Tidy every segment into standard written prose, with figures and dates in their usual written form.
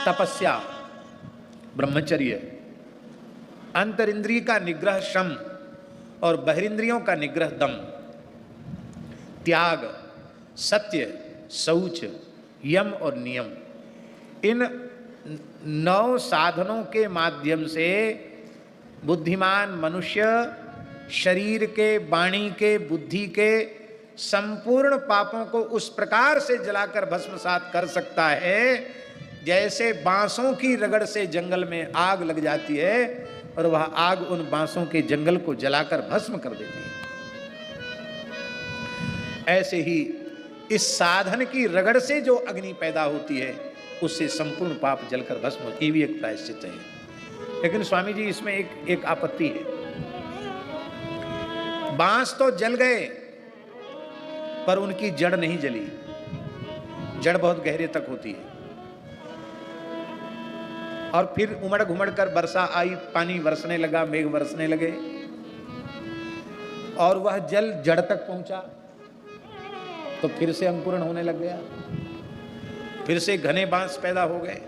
तपस्या ब्रह्मचर्य, अंतरिंद्रिय का निग्रह शम और बहिरिंद्रियों का निग्रह दम, त्याग, सत्य, शौच, यम और नियम, इन 9 साधनों के माध्यम से बुद्धिमान मनुष्य शरीर के, वाणी के, बुद्धि के संपूर्ण पापों को उस प्रकार से जलाकर भस्मसात कर सकता है जैसे बांसों की रगड़ से जंगल में आग लग जाती है और वह आग उन बांसों के जंगल को जलाकर भस्म कर देती है। ऐसे ही इस साधन की रगड़ से जो अग्नि पैदा होती है उससे संपूर्ण पाप जलकर भस्म होती है। ये भी एक प्रायश्चित है। लेकिन स्वामी जी इसमें एक आपत्ति है। बांस तो जल गए पर उनकी जड़ नहीं जली। जड़ बहुत गहरे तक होती है और फिर उमड़ घुमड़ कर वर्षा आई, पानी बरसने लगा, मेघ बरसने लगे और वह जल जड़ तक पहुंचा तो फिर से अंकुरण होने लग गया, फिर से घने बांस पैदा हो गए।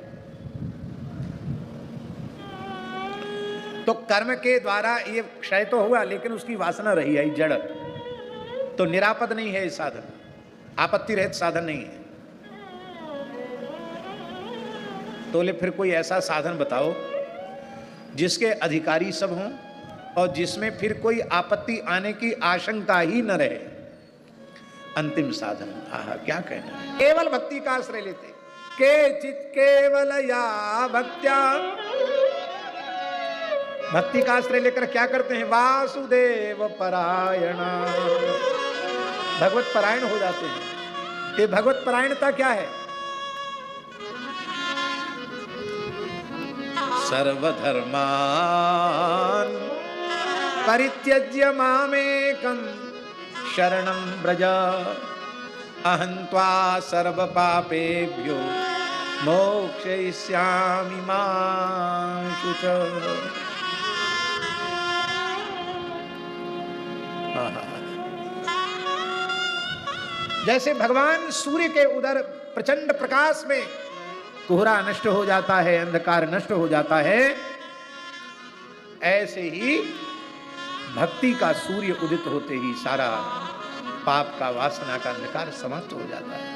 तो कर्म के द्वारा ये क्षय तो हुआ लेकिन उसकी वासना रही है जड़, तो निरापद नहीं है ये साधन, आपत्ति रहित साधन नहीं है। तो बोले फिर कोई ऐसा साधन बताओ जिसके अधिकारी सब हों और जिसमें फिर कोई आपत्ति आने की आशंका ही न रहे। अंतिम साधन, आहा क्या कहना है। केवल भक्ति का आश्रय लेते, के चित केवल या भक्त्या, भक्ति का आश्रय लेकर क्या करते हैं, वासुदेव परायणा, भगवत परायण हो जाते हैं। ये भगवत परायणता क्या है, सर्वधर्मान परित्यज्य मामेकं शरणं व्रज, अहं त्वा सर्व पापेभ्यो मोक्षयिष्यामि मा शुच। जैसे भगवान सूर्य के उधर प्रचंड प्रकाश में कोहरा नष्ट हो जाता है, अंधकार नष्ट हो जाता है, ऐसे ही भक्ति का सूर्य उदित होते ही सारा पाप का, वासना का अंधकार समाप्त हो जाता है।